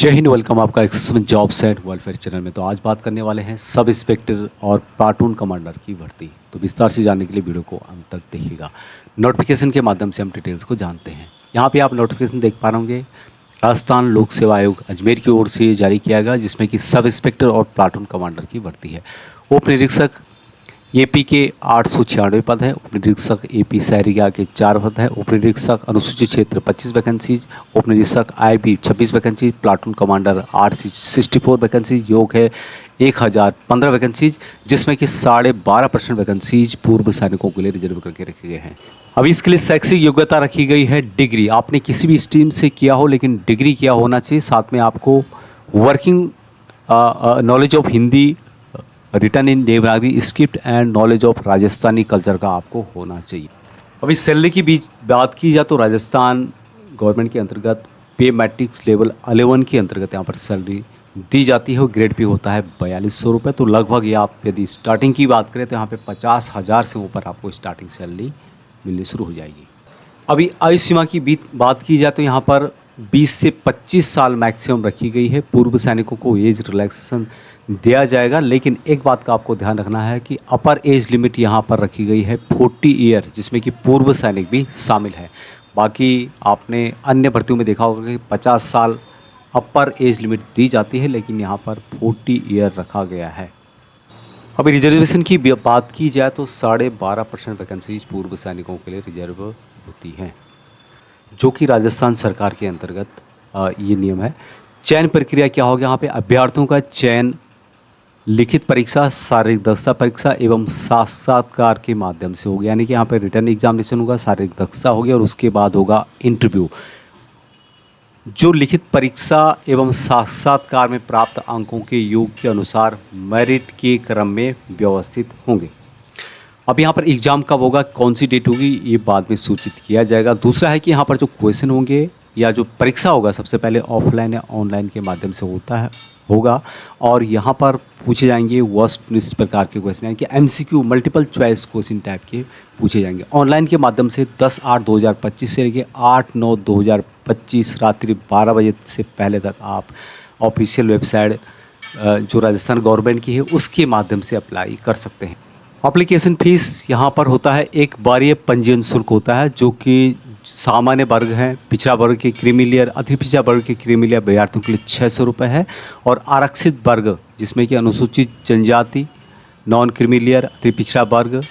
जय हिंद। वेलकम आपका एक्समेंट job set welfare channel में। तो आज बात करने वाले हैं सब इंस्पेक्टर और प्लाटून कमांडर की भर्ती। तो विस्तार से जानने के लिए वीडियो को अंत तक देखिएगा। नोटिफिकेशन के माध्यम से हम डिटेल्स को जानते हैं। यहाँ पे आप नोटिफिकेशन देख पा रहे होंगे, राजस्थान लोक सेवा आयोग अजमेर की ओर से जारी किया गया, जिसमें कि सब इंस्पेक्टर और प्लाटून कमांडर की भर्ती है। उप निरीक्षक एपी के 896 पद हैं। उप निरीक्षक एपी सहरिया के 4 पद हैं। उप निरीक्षक अनुसूचित क्षेत्र 25 वैकेंसीज। उप निरीक्षक IB 26 vacancies. Platoon commander 864 vacancies. योग है 1015 वैकेंसीज, जिसमें कि 12.5% वैकेंसीज पूर्व सैनिकों के लिए रिजर्व करके रखे गए हैं। अभी इसके लिए शैक्षिक योग्यता रखी गई है डिग्री। आपने किसी भी स्ट्रीम से किया हो, लेकिन डिग्री किया होना चाहिए। साथ में आपको working knowledge of Hindi, return in Devanagari script and knowledge of Rajasthani culture का आपको होना चाहिए। अभी सैलरी की बीच बात की जाए तो राजस्थान गवर्नमेंट के अंतर्गत पे मैट्रिक्स लेवल 11 के अंतर्गत यहाँ पर सैलरी दी जाती है। ग्रेड पे होता है 4200 रुपये। तो लगभग ये आप यदि स्टार्टिंग की बात करें तो यहाँ पे 50,000 से ऊपर आपको स्टार्टिंग सैलरी मिलनी शुरू हो जाएगी। अभी आयु सीमा की बात की जाए तो यहाँ पर 20 से 25 साल मैक्सिमम रखी गई है। पूर्व सैनिकों को एज रिलैक्सेशन दिया जाएगा, लेकिन एक बात का आपको ध्यान रखना है कि अपर एज लिमिट यहाँ पर रखी गई है 40 ईयर, जिसमें कि पूर्व सैनिक भी शामिल है। बाकी आपने अन्य भर्तियों में देखा होगा कि 50 साल अपर एज लिमिट दी जाती है, लेकिन यहाँ पर 40 ईयर रखा गया है। अभी रिजर्वेशन की बात की जाए तो 12.5% वैकेंसीज पूर्व सैनिकों के लिए रिजर्व होती हैं, जो कि राजस्थान सरकार के अंतर्गत ये नियम है। चयन प्रक्रिया क्या होगी? यहाँ पे अभ्यर्थियों का चयन लिखित परीक्षा, शारीरिक दक्षता परीक्षा एवं साक्षात्कार के माध्यम से होगी। यानी कि यहाँ पे रिटर्न एग्जामिनेशन होगा, शारीरिक दक्षता होगी और उसके बाद होगा इंटरव्यू। जो लिखित परीक्षा एवं साक्षात्कार में प्राप्त अंकों के योग के अनुसार मेरिट के क्रम में व्यवस्थित होंगे। अब यहाँ पर एग्ज़ाम कब होगा, कौन सी डेट होगी, ये बाद में सूचित किया जाएगा। दूसरा है कि यहाँ पर जो क्वेश्चन होंगे या जो परीक्षा होगा, सबसे पहले ऑफलाइन या ऑनलाइन के माध्यम से होगा और यहाँ पर पूछे जाएंगे वस्तुनिष्ठ प्रकार के क्वेश्चन, यानी कि MCQ multiple choice question type के पूछे जाएंगे। ऑनलाइन के माध्यम से 10/8/2025 से लेकर 8/9/2025 रात्रि 12 बजे से पहले तक आप ऑफिशियल वेबसाइट जो राजस्थान गवर्नमेंट की है उसके माध्यम से अप्लाई कर सकते हैं। एप्लीकेशन फ़ीस यहाँ पर होता है, एक बारीय पंजीयन शुल्क होता है, जो कि सामान्य वर्ग हैं, पिछड़ा वर्ग के क्रीमी लेयर, अति पिछड़ा वर्ग के क्रीमी लेयर अभ्यर्थियों के लिए 600 रुपये है और आरक्षित वर्ग जिसमें कि अनुसूचित जनजाति, नॉन क्रीमी लेयर, अति पिछड़ा वर्ग,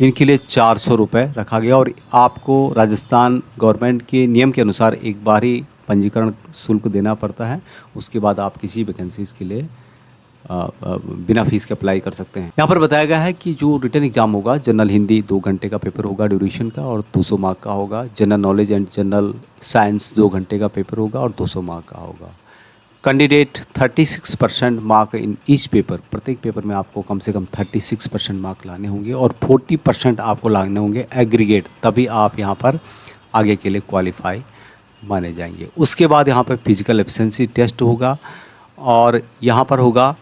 इनके लिए 400 रुपये रखा गया। और आपको राजस्थान गवर्नमेंट के नियम के अनुसार एक बार ही पंजीकरण शुल्क देना पड़ता है। उसके बाद आप किसी वैकेंसीज़ के लिए बिना फीस के अप्लाई कर सकते हैं। यहाँ पर बताया गया है कि जो रिटर्न एग्जाम होगा, जनरल हिंदी 2 घंटे का पेपर होगा ड्यूरेशन का और 200 मार्क का होगा। General knowledge and general science 2 घंटे का पेपर होगा और 200 मार्क का होगा। Candidate 36% mark in each paper, प्रत्येक पेपर में आपको कम से कम 36% मार्क लाने होंगे और 40% आपको लाने होंगे एग्रीगेट, तभी आप यहाँ पर आगे के लिए क्वालिफाई माने जाएंगे। उसके बाद यहाँ पर फिजिकल एफिशिएंसी टेस्ट होगा और यहाँ पर होगा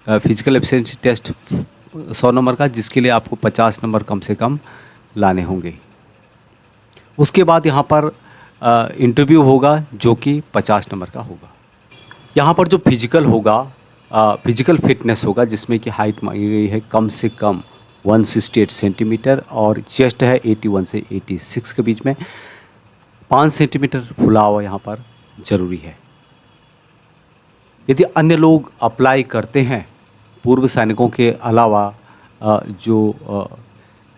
फिजिकल एफिशिएंसी टेस्ट 100 नंबर का, जिसके लिए आपको 50 नंबर कम से कम लाने होंगे। उसके बाद यहाँ पर इंटरव्यू होगा जो कि 50 नंबर का होगा। यहाँ पर जो फिजिकल होगा, फिजिकल फिटनेस होगा, जिसमें कि हाइट मांगी गई है कम से कम 168 सेंटीमीटर और चेस्ट है 81 से 86 के बीच में। 5 सेंटीमीटर फुला हुआ यहाँ पर ज़रूरी है। यदि अन्य लोग अप्लाई करते हैं पूर्व सैनिकों के अलावा,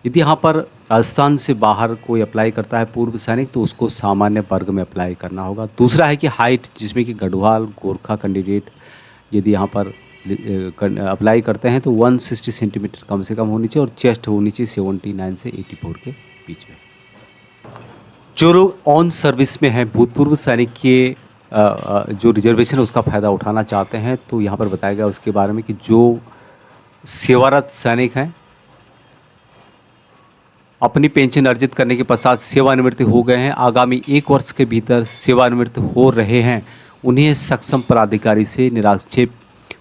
यदि यहाँ पर राजस्थान से बाहर कोई अप्लाई करता है पूर्व सैनिक, तो उसको सामान्य वर्ग में अप्लाई करना होगा। दूसरा है कि हाइट, जिसमें कि गढ़वाल गोरखा कैंडिडेट यदि यहाँ पर अप्लाई करते हैं तो 160 सेंटीमीटर कम से कम होनी चाहिए और चेस्ट होनी चाहिए 79 से 84 के बीच में। जो लोग ऑन सर्विस में हैं, भूतपूर्व सैनिक के जो रिजर्वेशन है उसका फ़ायदा उठाना चाहते हैं, तो यहाँ पर बताया गया उसके बारे में कि जो सेवारत सैनिक हैं, अपनी पेंशन अर्जित करने के पश्चात सेवानिवृत्त हो गए हैं, आगामी 1 वर्ष के भीतर सेवानिवृत्त हो रहे हैं, उन्हें सक्षम पदाधिकारी से निराक्षेप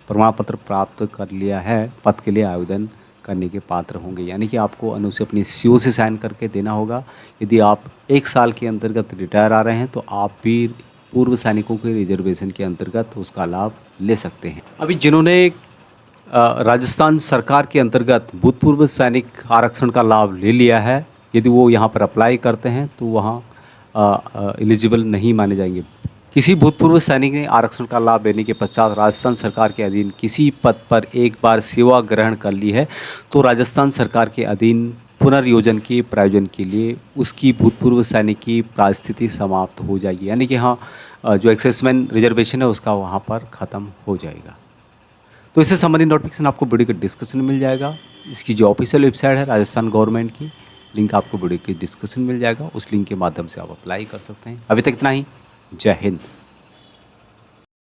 प्रमाण पत्र प्राप्त कर लिया है, पद के लिए आवेदन करने के पात्र होंगे। यानी कि आपको अनुसार अपनी सीओ से साइन करके देना होगा। यदि आप 1 साल के अंतर्गत रिटायर आ रहे हैं तो आप भी पूर्व सैनिकों के रिजर्वेशन के अंतर्गत उसका लाभ ले सकते हैं। अभी जिन्होंने राजस्थान सरकार के अंतर्गत भूतपूर्व सैनिक आरक्षण का लाभ ले लिया है, यदि वो यहाँ पर अप्लाई करते हैं तो वहाँ एलिजिबल नहीं माने जाएंगे। किसी भूतपूर्व सैनिक ने आरक्षण का लाभ लेने के पश्चात राजस्थान सरकार के अधीन किसी पद पर एक बार सेवा ग्रहण कर ली है तो राजस्थान सरकार के अधीन पुनर्योजन के प्रायोजन के लिए उसकी भूतपूर्व सैनिक की परिस्थिति समाप्त हो जाएगी, यानी कि हाँ जो एक्सेसमैन रिजर्वेशन है उसका वहाँ पर ख़त्म हो जाएगा। तो इससे संबंधित नोटिफिकेशन आपको वीडियो के डिस्क्रिप्शन में मिल जाएगा। इसकी जो ऑफिशियल वेबसाइट है राजस्थान गवर्नमेंट की, लिंक आपको वीडियो के डिस्क्रिप्शन में मिल जाएगा। उस लिंक के माध्यम से आप अप्लाई कर सकते हैं। अभी तक इतना ही। जय हिंद।